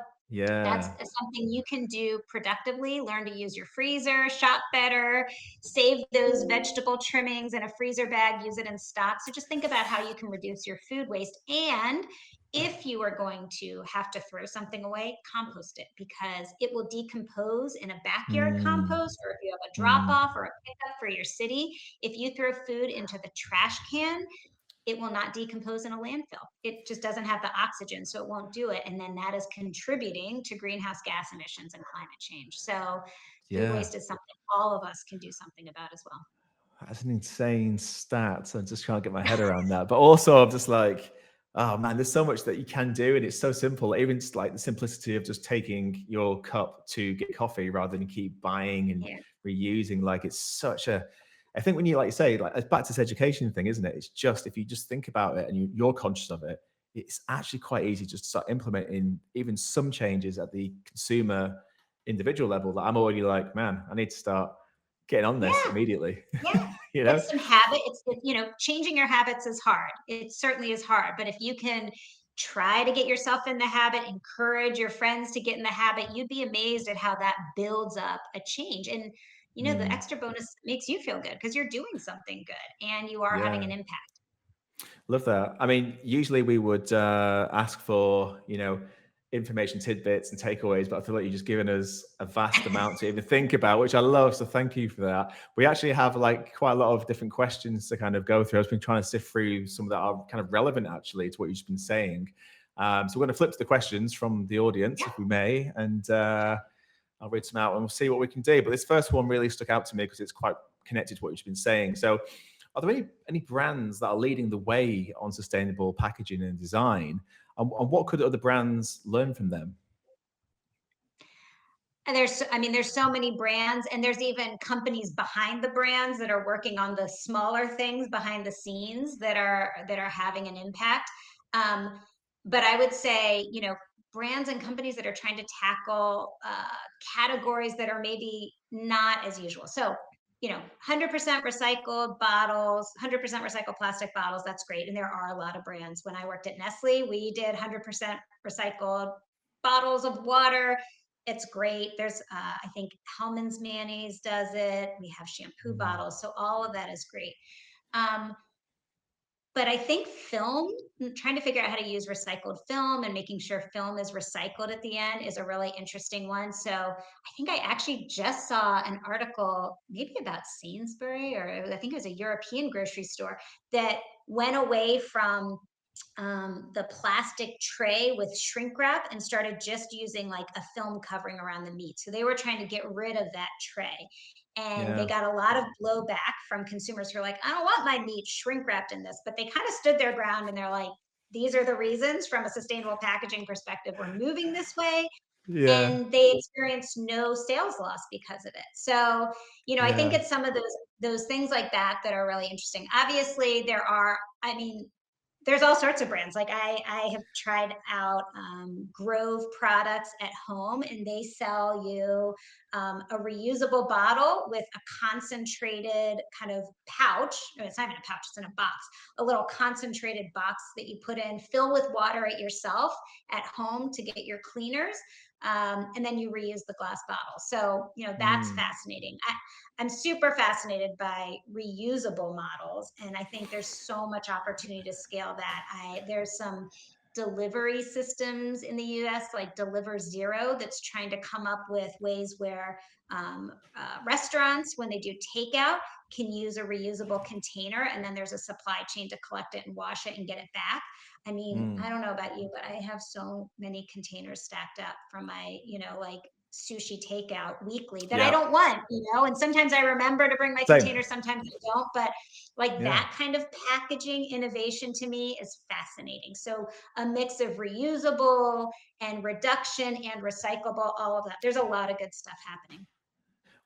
Speaker 2: that's
Speaker 1: Yeah.
Speaker 2: something you can do productively. Learn to use your freezer, shop better, save those vegetable trimmings in a freezer bag, use it in stock. So just think about how you can reduce your food waste. And if you are going to have to throw something away, compost it, because it will decompose in a backyard
Speaker 1: Mm,
Speaker 2: compost, or if you have a drop
Speaker 1: mm.
Speaker 2: off or a pickup for your city. If you throw food into the trash can, it will not decompose in a landfill. It just doesn't have the oxygen, so it won't do it. And then that is contributing to greenhouse gas emissions and climate change. So food
Speaker 1: Yeah.
Speaker 2: waste is something all of us can do something about as well.
Speaker 1: That's an insane stat. So I just can't get my head around that. But also, I'm just like, oh man, there's so much that you can do, and it's so simple. Even just like the simplicity of just taking your cup to get coffee rather than keep buying and
Speaker 2: Yeah.
Speaker 1: reusing. Like, it's such a. I think when you like you say, like it's back to this education thing, isn't it? It's just if you just think about it and you're conscious of it, it's actually quite easy just to start implementing even some changes at the consumer individual level. That I'm already like, man, I need to start getting on this
Speaker 2: Yeah.
Speaker 1: immediately.
Speaker 2: Yeah.
Speaker 1: You know?
Speaker 2: It's some habit. Changing your habits is hard. It certainly is hard. But if you can try to get yourself in the habit, encourage your friends to get in the habit, you'd be amazed at how that builds up a change. And, the
Speaker 1: Mm,
Speaker 2: extra bonus makes you feel good because you're doing something good and you are having
Speaker 1: yeah,
Speaker 2: an impact.
Speaker 1: love that. I mean, usually we would ask for, information tidbits and takeaways, but I feel like you've just given us a vast amount to even think about, which I love. So thank you for that. We actually have like quite a lot of different questions to kind of go through. I've been trying to sift through some that are kind of relevant actually to what you've just been saying. So we're going to flip to the questions from the audience,
Speaker 2: Yeah.
Speaker 1: if we may, and I'll read some out and we'll see what we can do. But this first one really stuck out to me because it's quite connected to what you've been saying. So, are there any brands that are leading the way on sustainable packaging and design? And what could other brands learn from them?
Speaker 2: And there's so many brands, and there's even companies behind the brands that are working on the smaller things behind the scenes that are having an impact. Um, but I would say, brands and companies that are trying to tackle categories that are maybe not as usual. So, 100% recycled bottles, 100% recycled plastic bottles. That's great, and there are a lot of brands. When I worked at Nestle, we did 100% recycled bottles of water. It's great. There's, I think Hellman's mayonnaise does it. We have shampoo
Speaker 1: Mm,
Speaker 2: bottles. So all of that is great. Um, but I think trying to figure out how to use recycled film and making sure film is recycled at the end is a really interesting one. So I think I actually just saw an article, maybe about Sainsbury, or I think it was a European grocery store, that went away from the plastic tray with shrink wrap and started just using like a film covering around the meat. So they were trying to get rid of that tray. And they
Speaker 1: yeah,
Speaker 2: got a lot of blowback from consumers who are like, I don't want my meat shrink wrapped in this. But they kind of stood their ground and they're like, these are the reasons from a sustainable packaging perspective we're moving this way.
Speaker 1: yeah,
Speaker 2: And they experienced no sales loss because of it. So, I think
Speaker 1: yeah.
Speaker 2: it's some of those things like that are really interesting. Obviously, there's all sorts of brands. Like I have tried out Grove products at home, and they sell you a reusable bottle with a concentrated kind of pouch. No, it's not even a pouch, it's in a box, a little concentrated box that you put in, fill with water at yourself at home to get your cleaners. And then you reuse the glass bottle. So, that's fascinating. I'm super fascinated by reusable models, and I think there's so much opportunity to scale that. There's some delivery systems in the US, like Deliver Zero, that's trying to come up with ways where restaurants, when they do takeout, can use a reusable container, and then there's a supply chain to collect it and wash it and get it back. I mean, I don't know about you, but I have so many containers stacked up from my, like sushi takeout weekly that I
Speaker 1: Yeah.
Speaker 2: don't want, and sometimes I remember to bring my
Speaker 1: Same.
Speaker 2: container, sometimes I don't, but like
Speaker 1: Yeah.
Speaker 2: that kind of packaging innovation to me is fascinating. So a mix of reusable and reduction and recyclable, all of that. There's a lot of good stuff happening.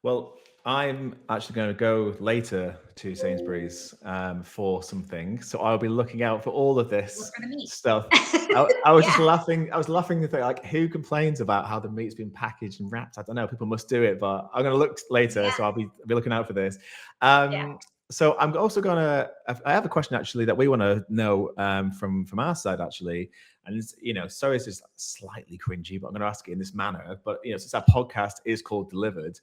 Speaker 1: Well, I'm actually going to go later to Sainsbury's for something, so I'll be looking out for all of
Speaker 2: Look
Speaker 1: this
Speaker 2: for the meat.
Speaker 1: stuff. I was just
Speaker 2: Yeah.
Speaker 1: laughing. I was laughing to think, like, who complains about how the meat's been packaged and wrapped? I don't know. People must do it, but I'm going to look later,
Speaker 2: Yeah.
Speaker 1: so I'll be looking out for this.
Speaker 2: Yeah.
Speaker 1: So I'm also going to. I have a question actually that we want to know from our side actually, and it's, sorry, it's just slightly cringy, but I'm going to ask it in this manner. But since our podcast is called Delivered,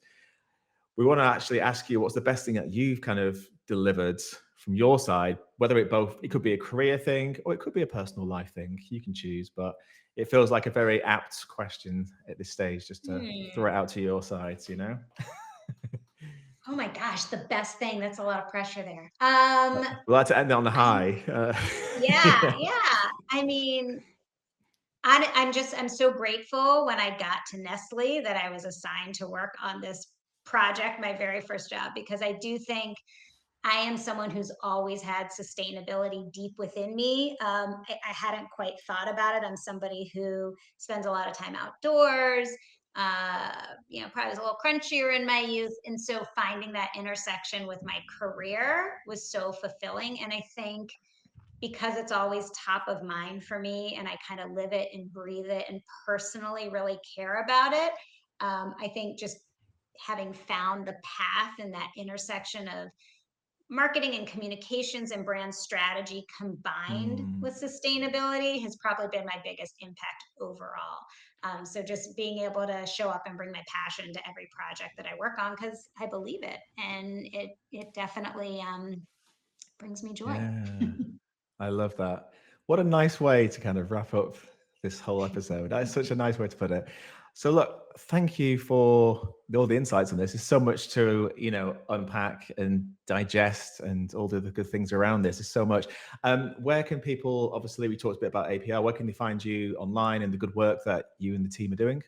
Speaker 1: we want to actually ask you what's the best thing that you've kind of delivered from your side, whether it could be a career thing or it could be a personal life thing. You can choose, but it feels like a very apt question at this stage, just to throw it out to your sides,
Speaker 2: Oh my gosh, the best thing. That's a lot of pressure there.
Speaker 1: We like to end it on the high.
Speaker 2: Yeah. I mean, I'm so grateful when I got to Nestle that I was assigned to work on this project, my very first job, because I do think I am someone who's always had sustainability deep within me. I hadn't quite thought about it. I'm somebody who spends a lot of time outdoors. Probably was a little crunchier in my youth, and so finding that intersection with my career was so fulfilling. And I think because it's always top of mind for me, and I kind of live it and breathe it, and personally really care about it. I think just having found the path and that intersection of marketing and communications and brand strategy combined with sustainability has probably been my biggest impact overall. So just being able to show up and bring my passion to every project that I work on, because I believe it, and it definitely brings me joy.
Speaker 1: Yeah, I love that. What a nice way to kind of wrap up this whole episode. That's such a nice way to put it. So look, thank you for all the insights on this. There's so much to, unpack and digest, and all the good things around this. There's so much. Where can people, obviously we talked a bit about APR, where can they find you online and the good work that you and the team are doing?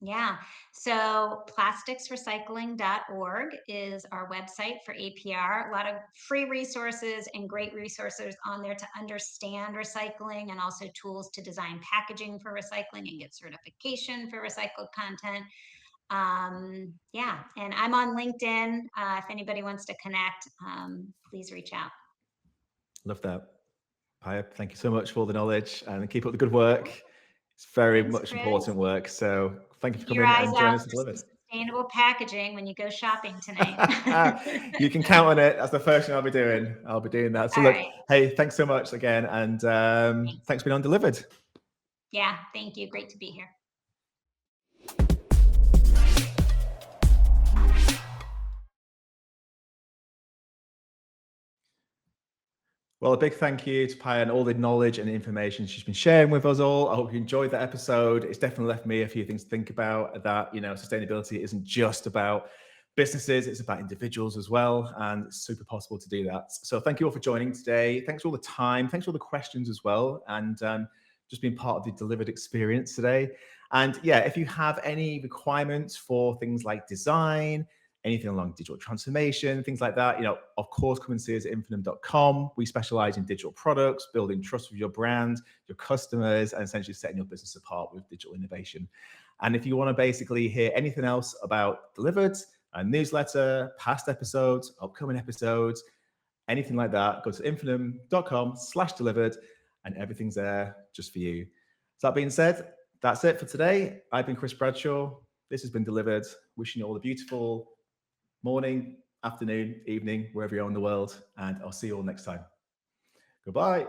Speaker 2: Yeah. So plasticsrecycling.org is our website for APR. A lot of free resources and great resources on there to understand recycling, and also tools to design packaging for recycling and get certification for recycled content. Yeah. And I'm on LinkedIn. If anybody wants to connect, please reach out.
Speaker 1: Love that. Paya, thank you so much for all the knowledge, and keep up the good work. It's very
Speaker 2: Thanks,
Speaker 1: much
Speaker 2: Chris.
Speaker 1: important work. So thank you for
Speaker 2: Keep your
Speaker 1: coming
Speaker 2: eyes
Speaker 1: and joining
Speaker 2: out
Speaker 1: us and
Speaker 2: for some
Speaker 1: Delivered.
Speaker 2: sustainable packaging when you go shopping tonight.
Speaker 1: You can count on it. That's the first thing I'll be doing. I'll be doing that. So
Speaker 2: All
Speaker 1: look,
Speaker 2: right.
Speaker 1: hey, thanks so much again. And thanks for being on Delivered.
Speaker 2: Yeah, thank you. Great to be here.
Speaker 1: Well, a big thank you to Paya and all the knowledge and information she's been sharing with us all. I hope you enjoyed that episode. It's definitely left me a few things to think about, that, sustainability isn't just about businesses, it's about individuals as well. And it's super possible to do that. So thank you all for joining today. Thanks for all the time. Thanks for all the questions as well. And just being part of the Delivered experience today. And yeah, if you have any requirements for things like design, anything along digital transformation, things like that, of course, come and see us at infinum.com. We specialize in digital products, building trust with your brand, your customers, and essentially setting your business apart with digital innovation. And if you want to basically hear anything else about Delivered, a newsletter, past episodes, upcoming episodes, anything like that, go to infinum.com/delivered, and everything's there just for you. So that being said, that's it for today. I've been Chris Bradshaw. This has been Delivered. Wishing you all a beautiful morning, afternoon, evening, wherever you are in the world. And I'll see you all next time. Goodbye.